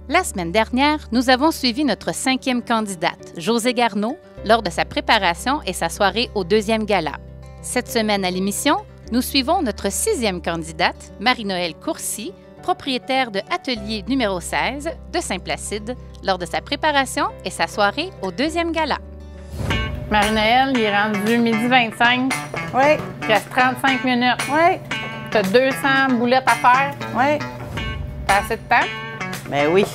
La semaine dernière, nous avons suivi notre 5e candidate, Josée Garneau, lors de sa préparation et sa soirée au 2e gala. Cette semaine à l'émission, nous suivons notre 6e candidate, Marie-Noëlle Courcy, propriétaire de Atelier numéro 16 de Saint-Placide, lors de sa préparation et sa soirée au 2e gala. Marie-Noëlle, il est rendu 12h25. Oui. Il reste 35 minutes. Oui. Tu as 200 boulettes à faire. Oui. T'as assez de temps? Ben oui.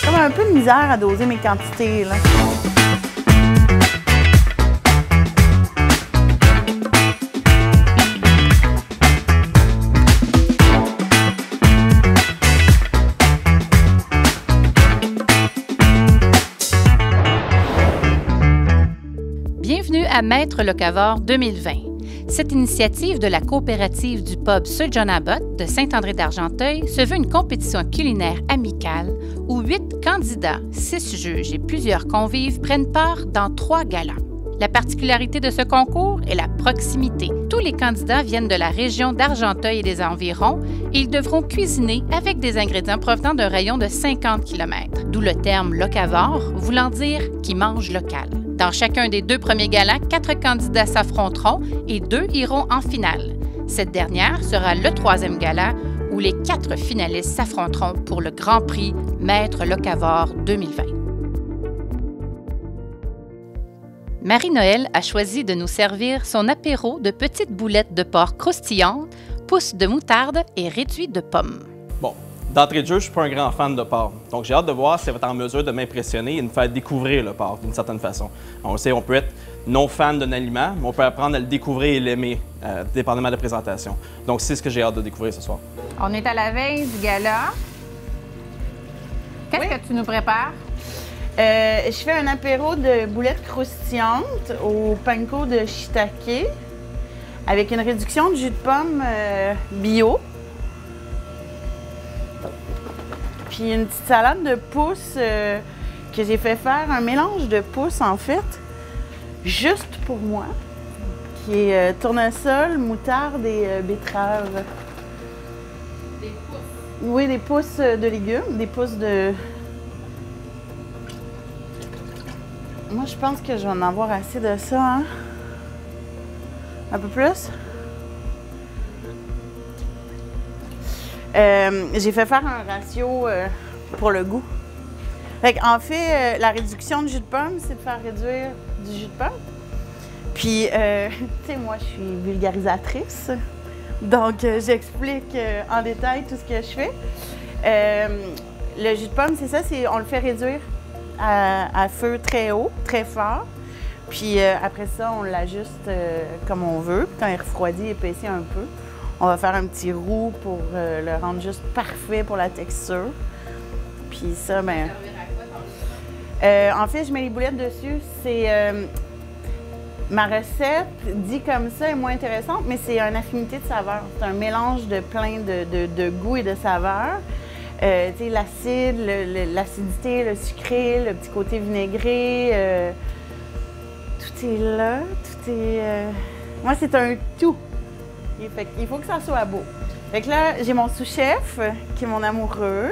Comme un peu de misère à doser mes quantités, là. Bienvenue à Maître Locavore 2020. Cette initiative de la coopérative du pub Sir John Abbott de Saint-André-d'Argenteuil se veut une compétition culinaire amicale où 8 candidats, 6 juges et plusieurs convives prennent part dans 3 galas. La particularité de ce concours est la proximité. Tous les candidats viennent de la région d'Argenteuil et des environs et ils devront cuisiner avec des ingrédients provenant d'un rayon de 50 km, d'où le terme locavore, voulant dire qui mange local. Dans chacun des 2 premiers galas, 4 candidats s'affronteront et 2 iront en finale. Cette dernière sera le 3e gala où les 4 finalistes s'affronteront pour le Grand Prix Maître Locavore 2020. Marie-Noëlle a choisi de nous servir son apéro de petites boulettes de porc croustillantes, pousses de moutarde et réduits de pommes. Bon, d'entrée de jeu, je ne suis pas un grand fan de porc. Donc, j'ai hâte de voir si elle va être en mesure de m'impressionner et de me faire découvrir le porc d'une certaine façon. On le sait, on peut être non fan d'un aliment, mais on peut apprendre à le découvrir et l'aimer, dépendamment de la présentation. Donc, c'est ce que j'ai hâte de découvrir ce soir. On est à la veille du gala. Qu'est-ce que tu nous prépares? Je fais un apéro de boulettes croustillantes au panko de shiitake avec une réduction de jus de pomme bio. Puis une petite salade de pousses que j'ai fait faire, un mélange de pousses en fait, juste pour moi, qui est tournesol, moutarde et betterave. Des pousses? Oui, des pousses de légumes, des pousses de... Moi, je pense que je vais en avoir assez de ça, hein? Un peu plus? J'ai fait faire un ratio pour le goût. En fait, la réduction de jus de pomme, c'est de faire réduire du jus de pomme. Puis, tu sais, moi, je suis vulgarisatrice. Donc, j'explique en détail tout ce que je fais. Le jus de pomme, c'est ça, on le fait réduire à feu très haut, très fort. Puis après ça, on l'ajuste comme on veut. Puis quand il refroidit, épaissit un peu. On va faire un petit roux pour le rendre juste parfait pour la texture. Puis ça, ben... en fait, je mets les boulettes dessus. C'est... ma recette, dit comme ça, est moins intéressante, mais c'est une affinité de saveurs. C'est un mélange de plein de goûts et de saveurs. L'acide, l'acidité, le sucré, le petit côté vinaigré, tout est là, tout est... Moi, c'est un tout. Il faut que ça soit beau. Fait que là, j'ai mon sous-chef, qui est mon amoureux,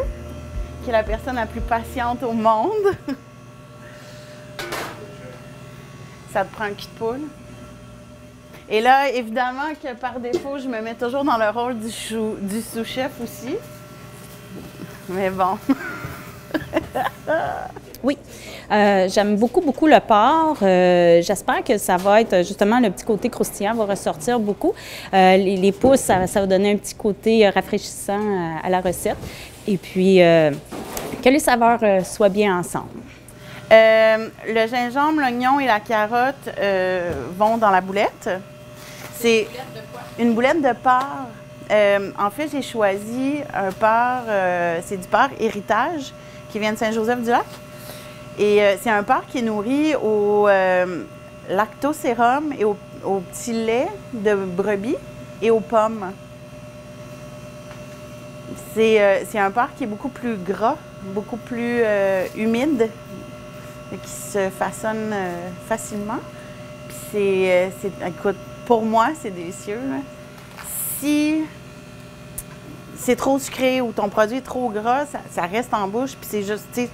qui est la personne la plus patiente au monde. Ça te prend un cul de poule. Et là, évidemment que par défaut, je me mets toujours dans le rôle du sous-chef aussi. Mais bon. Oui, j'aime beaucoup le porc. J'espère que ça va être justement le petit côté croustillant va ressortir beaucoup. Les pousses, ça va donner un petit côté rafraîchissant à la recette. Et puis, que les saveurs soient bien ensemble. Le gingembre, l'oignon et la carotte vont dans la boulette. C'est une boulette de porc. En fait, j'ai choisi un porc, c'est du porc héritage qui vient de Saint-Joseph-du-Lac. Et c'est un porc qui est nourri au lactosérum et au petit lait de brebis et aux pommes. C'est un porc qui est beaucoup plus gras beaucoup plus humide, qui se façonne facilement. Puis écoute, pour moi, c'est délicieux, là. Si c'est trop sucré ou ton produit est trop gras, ça reste en bouche, puis c'est juste, tu sais,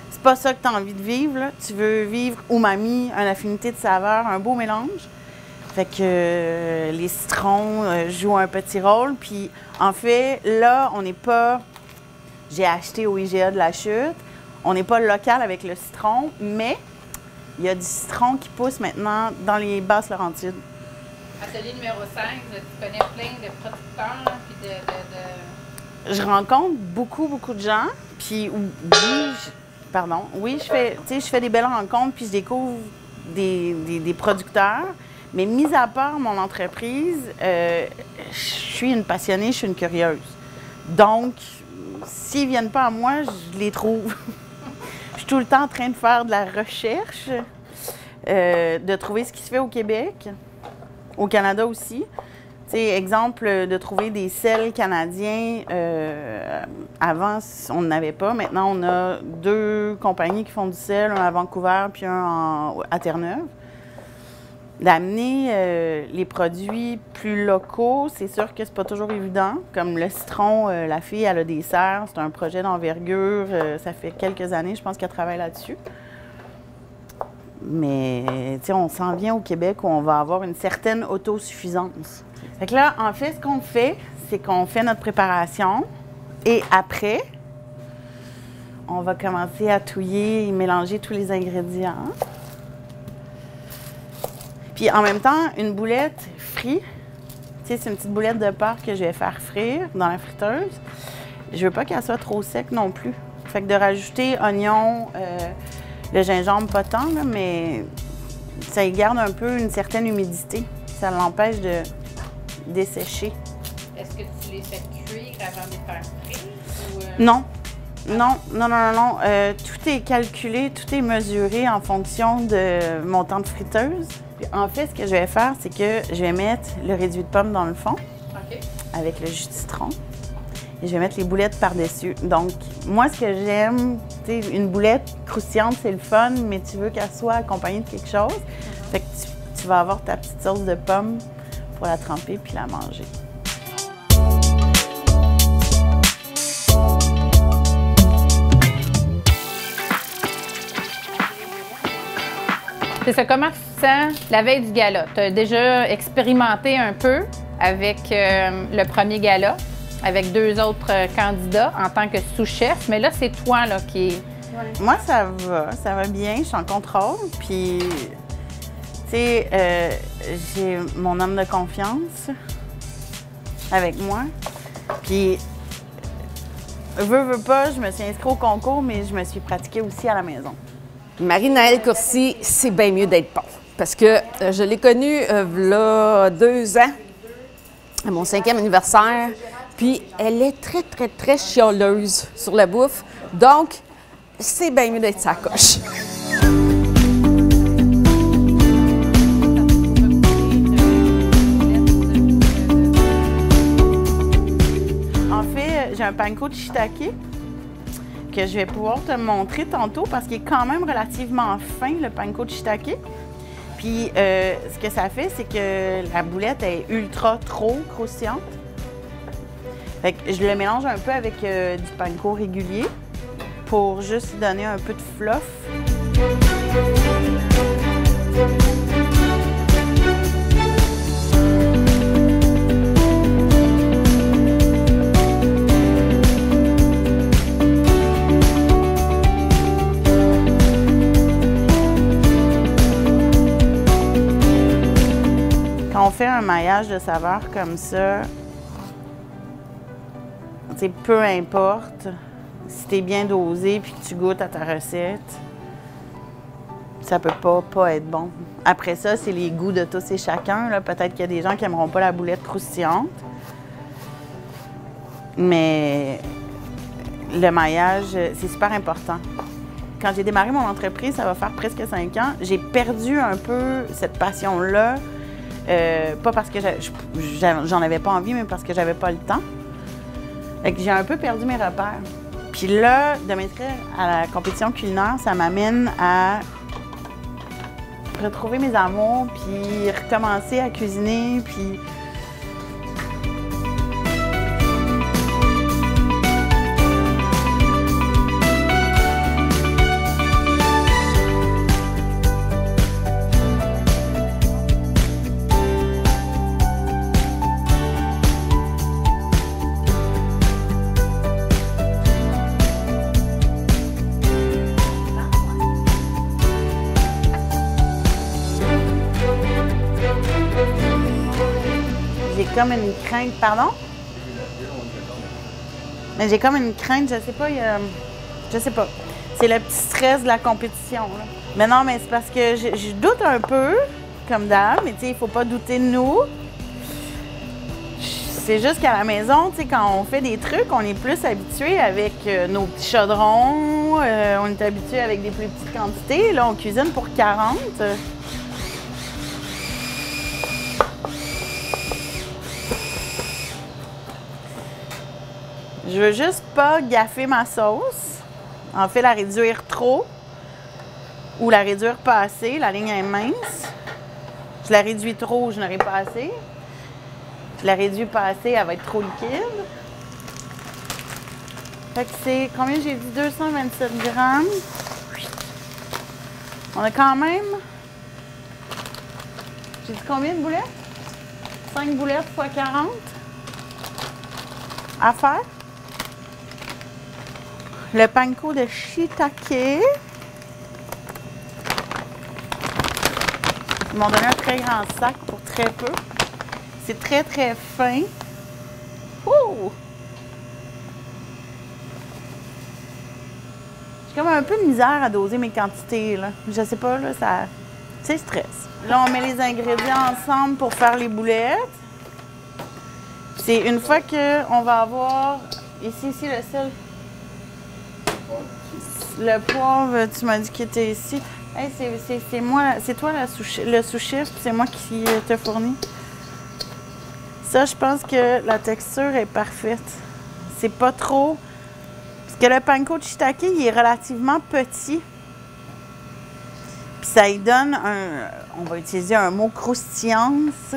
c'est pas ça que tu as envie de vivre, là. Tu veux vivre umami, une affinité de saveur, un beau mélange. Fait que les citrons jouent un petit rôle. Puis en fait, là, on n'est pas... J'ai acheté au IGA de la Chute. On n'est pas local avec le citron, mais il y a du citron qui pousse maintenant dans les Basses-Laurentides. Atelier numéro 5, tu connais plein de producteurs, puis de... Je rencontre beaucoup de gens, puis oui, je fais des belles rencontres, puis je découvre des producteurs. Mais mis à part mon entreprise, je suis une passionnée, je suis une curieuse. Donc, s'ils ne viennent pas à moi, je les trouve. Je suis tout le temps en train de faire de la recherche, de trouver ce qui se fait au Québec, au Canada aussi. Tu sais, exemple, de trouver des sels canadiens. Avant, on n'en avait pas. Maintenant, on a 2 compagnies qui font du sel, un à Vancouver puis un à Terre-Neuve. D'amener les produits plus locaux, c'est sûr que c'est pas toujours évident. Comme le citron, la fille, elle a des serres, c'est un projet d'envergure. Ça fait quelques années, je pense qu'elle travaille là-dessus. Mais, tu sais, on s'en vient au Québec où on va avoir une certaine autosuffisance. Fait que là, en fait, ce qu'on fait, c'est qu'on fait notre préparation et après, on va commencer à touiller et mélanger tous les ingrédients. Puis en même temps, une boulette frite, tu sais, c'est une petite boulette de porc que je vais faire frire dans la friteuse. Je veux pas qu'elle soit trop sec non plus. Fait que de rajouter oignon, le gingembre pas tant, là, mais ça y garde un peu une certaine humidité. Ça l'empêche de dessécher. Est-ce que tu les fais cuire avant de les faire frire? Non. Non. Tout est calculé, tout est mesuré en fonction de mon temps de friteuse. Puis en fait, ce que je vais faire, c'est que je vais mettre le réduit de pomme dans le fond, avec le jus de citron. Et je vais mettre les boulettes par-dessus. Donc, moi, ce que j'aime, tu sais, une boulette croustillante, c'est le fun, mais tu veux qu'elle soit accompagnée de quelque chose. Fait que tu vas avoir ta petite sauce de pomme pour la tremper puis la manger. C'est ça, comment tu te sens la veille du gala? Tu as déjà expérimenté un peu avec le premier gala, avec 2 autres candidats en tant que sous-chef, mais là, c'est toi là, qui est... Moi, ça va bien, je suis en contrôle, puis, tu sais, j'ai mon homme de confiance avec moi, puis, veux pas, je me suis inscrite au concours, mais je me suis pratiquée aussi à la maison. Marie-Naëlle Courcy, c'est bien mieux d'être bon. Parce que je l'ai connue là 2 ans, à mon 5e anniversaire. Puis elle est très chialeuse sur la bouffe. Donc, c'est bien mieux d'être sa coche. En fait, j'ai un panko de shiitake que je vais pouvoir te montrer tantôt parce qu'il est quand même relativement fin, le panko de shiitake. Puis, ce que ça fait, c'est que la boulette est ultra trop croustillante. Fait que je le mélange un peu avec du panko régulier pour juste donner un peu de fluff. Quand on fait un maillage de saveurs comme ça, peu importe si tu es bien dosé puis que tu goûtes à ta recette, ça peut pas être bon. Après ça, c'est les goûts de tous et chacun. Peut-être qu'il y a des gens qui n'aimeront pas la boulette croustillante, mais le maillage, c'est super important. Quand j'ai démarré mon entreprise, ça va faire presque 5 ans, j'ai perdu un peu cette passion-là. Pas parce que j'en avais pas envie, mais parce que j'avais pas le temps. Fait que j'ai un peu perdu mes repères. Puis là, de m'inscrire à la compétition culinaire, ça m'amène à retrouver mes amours, puis recommencer à cuisiner, puis... J'ai comme une crainte, pardon? Mais j'ai comme une crainte, je sais pas, je sais pas. C'est le petit stress de la compétition, là. Mais non, mais c'est parce que je doute un peu, comme d'hab, mais tu sais, il faut pas douter de nous. C'est juste qu'à la maison, tu sais, quand on fait des trucs, on est plus habitué avec nos petits chaudrons, on est habitué avec des plus petites quantités. Là, on cuisine pour 40. Je veux juste pas gaffer ma sauce. En fait, la réduire trop ou la réduire pas assez. La ligne est mince. Je la réduis trop, je n'aurai pas assez. Je la réduis pas assez, elle va être trop liquide. Fait que c'est, combien j'ai dit? 227 grammes. On a quand même... J'ai dit combien de boulettes? 5 boulettes x 40 à faire. Le panko de shiitake. Ils m'ont donné un très grand sac pour très peu. C'est très, très fin. Ouh! J'ai comme un peu de misère à doser mes quantités, là. Je sais pas, là, ça... C'est stress. Là, on met les ingrédients ensemble pour faire les boulettes. C'est une fois qu'on va avoir... Ici, le sel. Le poivre, tu m'as dit qu'il était ici. Hey, c'est moi, c'est toi le sous-chef, c'est moi qui te fournis. Ça, je pense que la texture est parfaite. C'est pas trop... Parce que le panko de shiitake, il est relativement petit. Puis ça y donne un... On va utiliser un mot croustillance.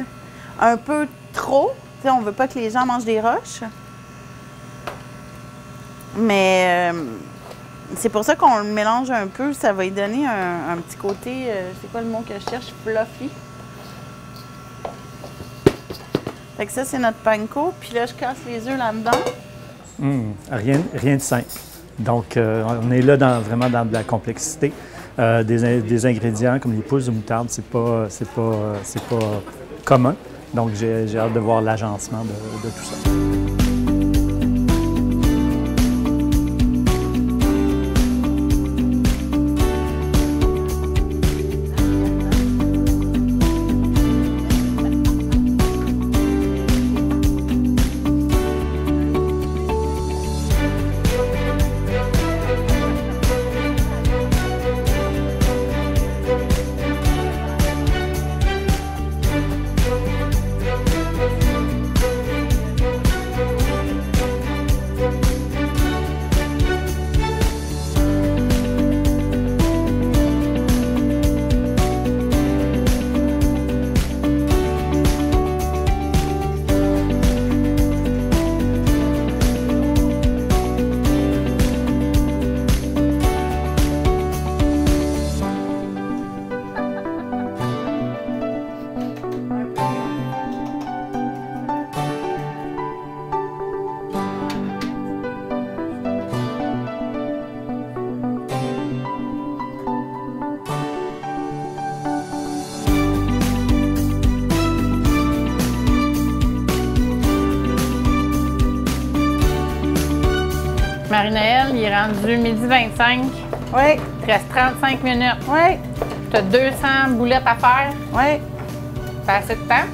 Un peu trop. Tu sais, on veut pas que les gens mangent des roches. Mais... c'est pour ça qu'on le mélange un peu. Ça va y donner un petit côté... c'est quoi le mot que je cherche? Fluffy. Fait que ça, c'est notre panko. Puis là, je casse les œufs là-dedans. Rien de simple. Donc, on est là vraiment dans de la complexité. Des ingrédients comme les pousses de moutarde, c'est pas commun. Donc, j'ai hâte de voir l'agencement de tout ça. Marie-Noël, il est rendu 12h25. Oui. Il te reste 35 minutes. Oui. Tu as 200 boulettes à faire. Oui. Ça fait assez de temps?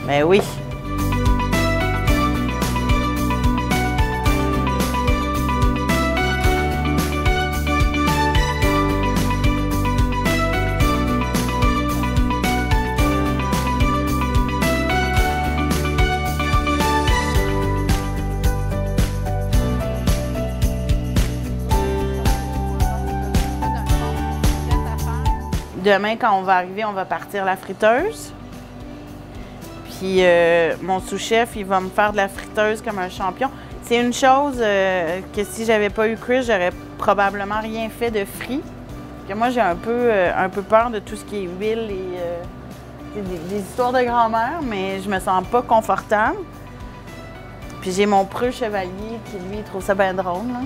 Ben oui. demain, quand on va arriver, on va partir la friteuse. Puis mon sous-chef, il va me faire de la friteuse comme un champion. C'est une chose que si j'avais pas eu Chris, j'aurais probablement rien fait de frit. Que moi, j'ai un peu peur de tout ce qui est huile et des histoires de grand-mère, mais je me sens pas confortable. Puis j'ai mon preux chevalier qui, lui, il trouve ça bien drôle, là.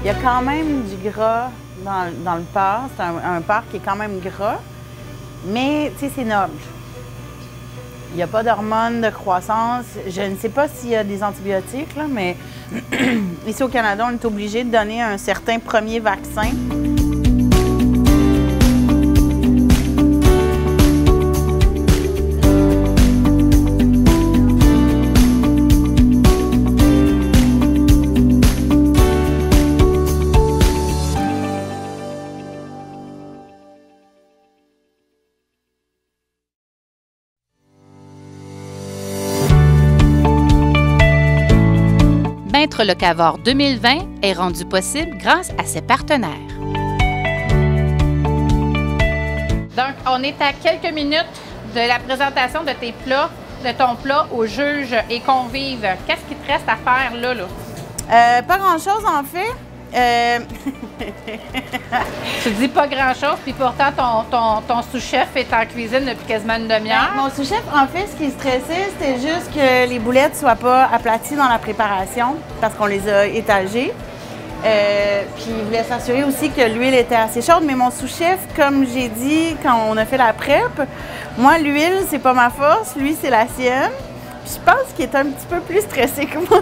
Il y a quand même du gras dans le porc. C'est un porc qui est quand même gras, mais tu sais, c'est noble. Il n'y a pas d'hormones de croissance. Je ne sais pas s'il y a des antibiotiques, là, mais ici au Canada, on est obligé de donner un certain premier vaccin. Maître Locavor 2020 est rendu possible grâce à ses partenaires. Donc, on est à quelques minutes de la présentation de tes plats, de ton plat aux juges et convives. Qu'est-ce qui te reste à faire là? Pas grand-chose, en fait. Tu dis pas grand-chose, puis pourtant, ton sous-chef est en cuisine depuis quasiment une demi-heure. Mon sous-chef, en fait, ce qui stressait, c'était juste que les boulettes soient pas aplaties dans la préparation, parce qu'on les a étagées. Puis il voulait s'assurer aussi que l'huile était assez chaude. Mais mon sous-chef, comme j'ai dit quand on a fait la prep, moi, l'huile, c'est pas ma force, lui, c'est la sienne. Puis je pense qu'il est un petit peu plus stressé que moi.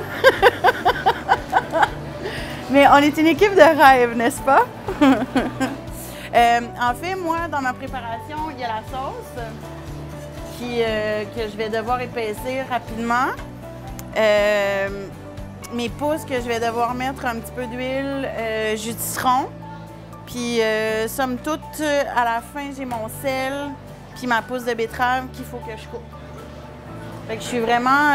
Mais on est une équipe de rêve, n'est-ce pas? En fait, moi, dans ma préparation, il y a la sauce que je vais devoir épaissir rapidement. Mes pousses que je vais devoir mettre un petit peu d'huile, jus de citron. Puis, somme toute, à la fin, j'ai mon sel puis ma pousse de betterave qu'il faut que je coupe. Fait que je suis vraiment...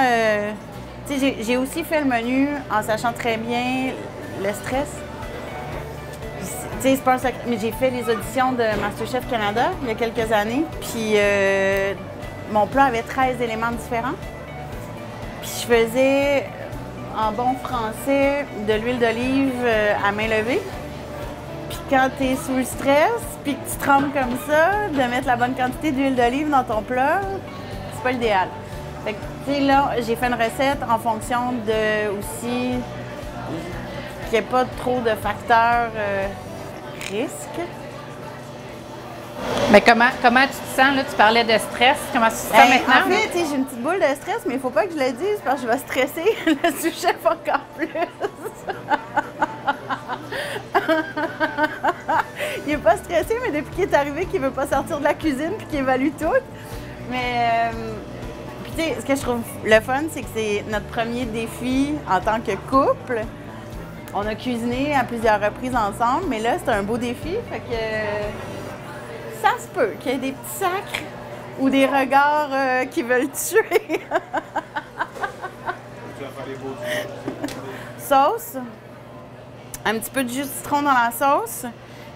tu sais, j'ai aussi fait le menu en sachant très bien le stress. Tu sais, c'est pas un secret, mais j'ai fait les auditions de MasterChef Canada il y a quelques années. Puis mon plat avait 13 éléments différents. Puis je faisais, en bon français, de l'huile d'olive à main levée. Puis quand tu es sous le stress, puis que tu trembles comme ça, de mettre la bonne quantité d'huile d'olive dans ton plat, c'est pas l'idéal. Fait que, tu sais, là, j'ai fait une recette en fonction de aussi qu'il n'y ait pas trop de facteurs risques. Mais comment tu te sens, là? Tu parlais de stress. Comment tu te sens maintenant? En fait, tu sais, j'ai une petite boule de stress, mais il ne faut pas que je le dise parce que je vais stresser le sous-chef encore plus. Il n'est pas stressé, mais depuis qu'il est arrivé, qu'il ne veut pas sortir de la cuisine puis qu'il évalue tout. Mais, tu sais, ce que je trouve le fun, c'est que c'est notre premier défi en tant que couple. On a cuisiné à plusieurs reprises ensemble, mais là, c'est un beau défi. Fait que ça se peut qu'il y ait des petits sacres ou des regards qui veulent tuer. Sauce. Un petit peu de jus de citron dans la sauce.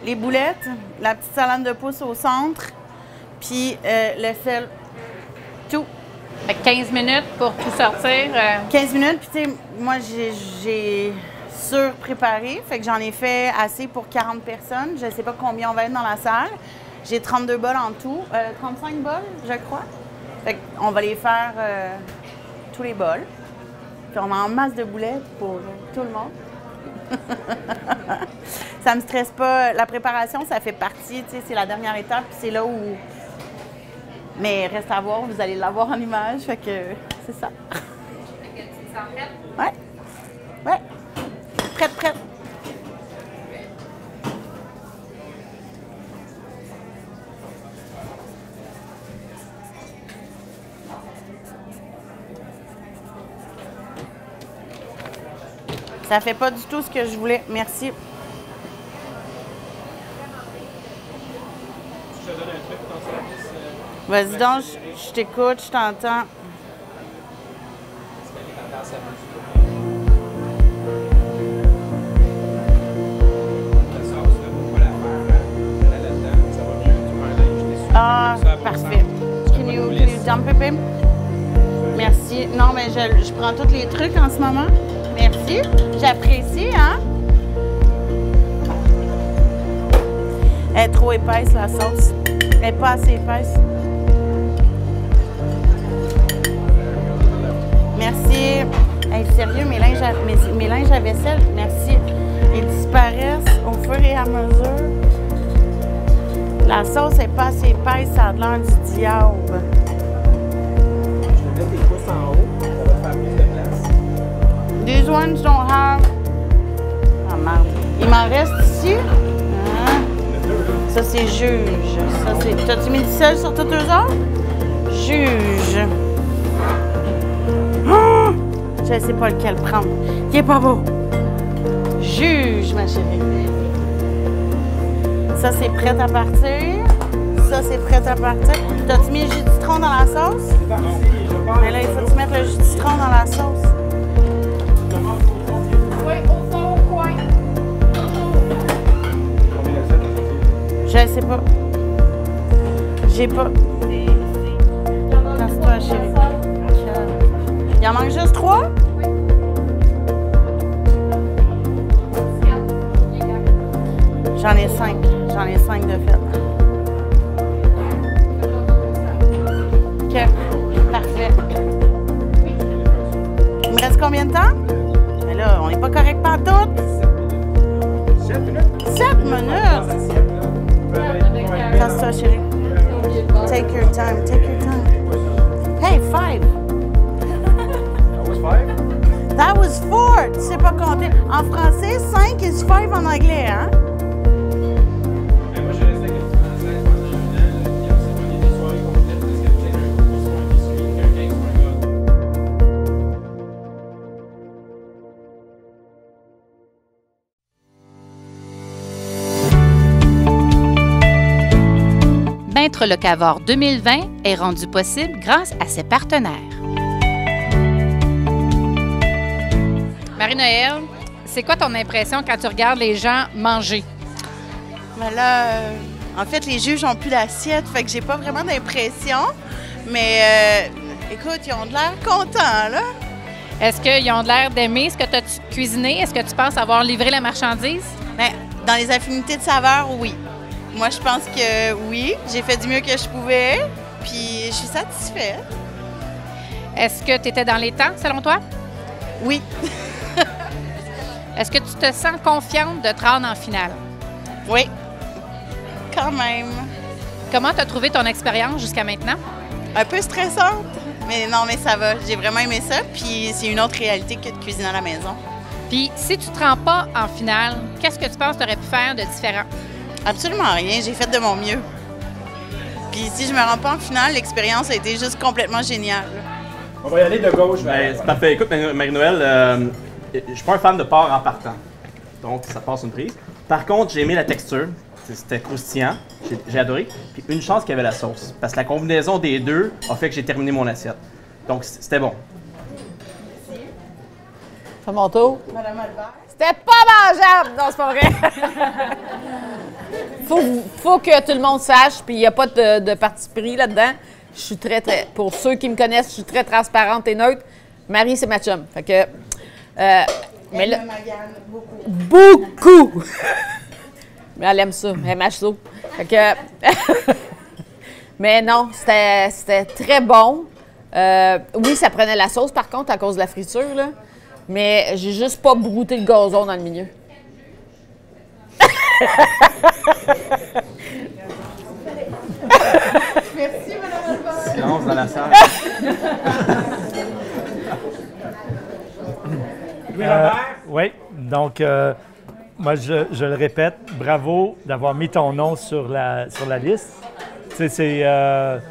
Les boulettes. La petite salade de pousse au centre. Puis le sel. Tout. Fait que 15 minutes pour tout sortir. 15 minutes, puis tu sais, moi, j'ai surpréparé. Fait que j'en ai fait assez pour 40 personnes. Je ne sais pas combien on va être dans la salle. J'ai 32 bols en tout. 35 bols, je crois. Fait qu'on va les faire tous les bols. Puis on a en masse de boulettes pour tout le monde. Ça me stresse pas. La préparation, ça fait partie, tu sais, c'est la dernière étape. Puis c'est là où... Mais reste à voir, vous allez l'avoir en image. Fait que c'est ça. Fait que tu te sens prête? Ouais. Ouais. Prête. Ça fait pas du tout ce que je voulais. Merci. Je te donne un truc dans ça. Vas-y donc, je t'écoute, je t'entends. Ah, parfait. Can you dump it, babe? Merci. Non, mais je prends tous les trucs en ce moment. Merci. J'apprécie, hein? Elle est trop épaisse, la sauce. Elle n'est pas assez épaisse. Merci. Hey, sérieux, mes linges à vaisselle, merci. Ils disparaissent au fur et à mesure. La sauce n'est pas assez épaisse, ça a l'air du diable. Je vais mettre tes pouces en haut, ça va te faire plus de place. These ones don't have... Ah merde. Il m'en reste ici. Hein? Ça, c'est juge. Ça, c'est... T'as-tu mis du sel sur toutes eux autres? Juge. Ah! Je ne sais pas lequel prendre. Il est pas beau. Juge, ma chérie. Ça, c'est prêt à partir. Ça, c'est prêt à partir. T'as-tu mis le jus de citron dans la sauce? Mais là, il faut que tu mettes le jus de citron dans la sauce. Oui, au fond, au coin. Je sais pas. J'ai pas. Casse-toi, chérie. Il en manque juste 3? J'en ai 5. J'en ai 5 de fait. OK. Parfait. Il me reste combien de temps? Mais là, on n'est pas correct partout. 7 minutes. 7 minutes? Casse-toi, chérie. Take your time. Take your time. Hey, 5. That was 4. Tu sais pas compter. En français, 5 is 5 en anglais, hein? Moi, je reste avec le français pendant un an. Puis on s'est donné des soirées complètes parce que peut-être un soir qui suit, quelqu'un qui soit un gars. Maître Locavor 2020 est rendu possible grâce à ses partenaires. Marie-Noëlle, c'est quoi ton impression quand tu regardes les gens manger? Mais là, en fait, les juges n'ont plus d'assiette, fait que j'ai pas vraiment d'impression. Mais écoute, ils ont de l'air contents, là. Est-ce qu'ils ont l'air d'aimer ce que tu as cuisiné? Est-ce que tu penses avoir livré la marchandise? Ben, dans les affinités de saveurs, oui. Moi, je pense que oui. J'ai fait du mieux que je pouvais, puis je suis satisfaite. Est-ce que tu étais dans les temps, selon toi? Oui. Est-ce que tu te sens confiante de te rendre en finale? Oui. Quand même. Comment tu as trouvé ton expérience jusqu'à maintenant? Un peu stressante, mais non, mais ça va. J'ai vraiment aimé ça, puis c'est une autre réalité que de cuisiner à la maison. Puis, si tu te rends pas en finale, qu'est-ce que tu penses que tu aurais pu faire de différent? Absolument rien. J'ai fait de mon mieux. Puis si je me rends pas en finale, l'expérience a été juste complètement géniale. On va y aller de gauche Ben, c'est parfait. Écoute, Marie-Noëlle, je suis pas un fan de porc en partant. Donc, ça passe une prise. Par contre, j'ai aimé la texture. C'était croustillant. J'ai adoré. Puis une chance qu'il y avait la sauce. Parce que la combinaison des deux a fait que j'ai terminé mon assiette. Donc, c'était bon. C'est mon tour. Madame Albert. C'était pas mangeable! Non, c'est pas vrai. faut que tout le monde sache, puis il n'y a pas de parti pris là-dedans. Je suis très, pour ceux qui me connaissent, je suis très transparente et neutre. Marie, c'est ma chum. Fait que... mais là, beaucoup! Mais elle aime ça, elle mâche ça. Fait que... mais non, c'était très bon. Oui, ça prenait la sauce, par contre, à cause de la friture, là. Mais j'ai juste pas brouté le gazon dans le milieu. Merci, Madame Albert. Silence dans la salle. Oui, donc moi je le répète, bravo d'avoir mis ton nom sur la liste. Tu sais,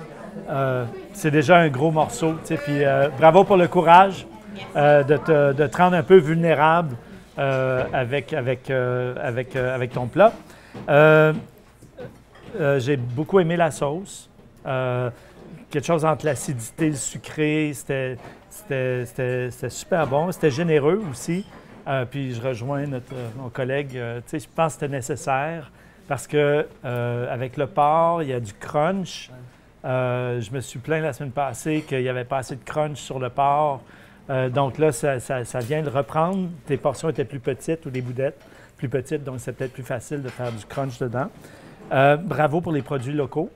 c'est déjà un gros morceau, tu sais, puis bravo pour le courage de te rendre un peu vulnérable avec ton plat. J'ai beaucoup aimé la sauce. Quelque chose entre l'acidité et le sucré, c'était super bon. C'était généreux aussi. Puis je rejoins mon collègue. Je pense que c'était nécessaire parce que avec le porc, il y a du crunch. Je me suis plaint la semaine passée qu'il n'y avait pas assez de crunch sur le porc. Donc là, ça vient de reprendre. Tes portions étaient plus petites ou les boudettes plus petites, donc c'est peut-être plus facile de faire du crunch dedans. Bravo pour les produits locaux.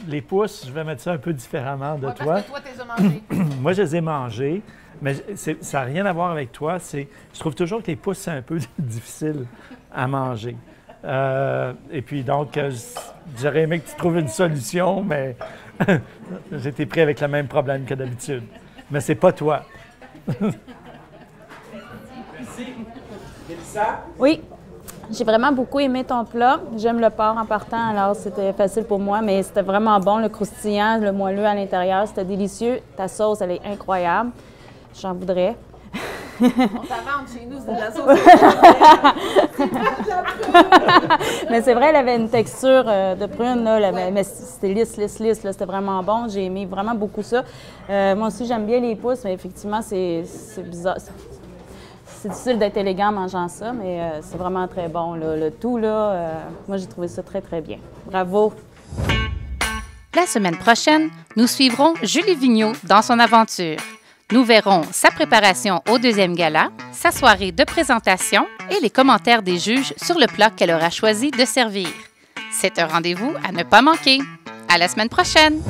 Les pousses, je vais mettre ça un peu différemment de toi. Parce que toi, tu les as mangés. Moi, je les ai mangés, mais ça n'a rien à voir avec toi. Je trouve toujours que les pousses, c'est un peu difficile à manger. Et puis donc, j'aurais aimé que tu trouves une solution, mais j'étais pris avec le même problème que d'habitude. Mais c'est pas toi. Oui, j'ai vraiment beaucoup aimé ton plat. J'aime le porc en partant, alors c'était facile pour moi, mais c'était vraiment bon, le croustillant, le moelleux à l'intérieur, c'était délicieux. Ta sauce, elle est incroyable. J'en voudrais. On t'invente chez nous, c'est de la sauce. Mais c'est vrai, elle avait une texture de prune, là, mais c'était lisse, là, c'était vraiment bon. J'ai aimé vraiment beaucoup ça. Moi aussi, j'aime bien les pousses, mais effectivement, c'est bizarre. C'est difficile d'être élégant en mangeant ça, mais c'est vraiment très bon. Là. Le tout, là, moi, j'ai trouvé ça très, très bien. Bravo! La semaine prochaine, nous suivrons Julie Vigneault dans son aventure. Nous verrons sa préparation au deuxième gala, sa soirée de présentation et les commentaires des juges sur le plat qu'elle aura choisi de servir. C'est un rendez-vous à ne pas manquer. À la semaine prochaine!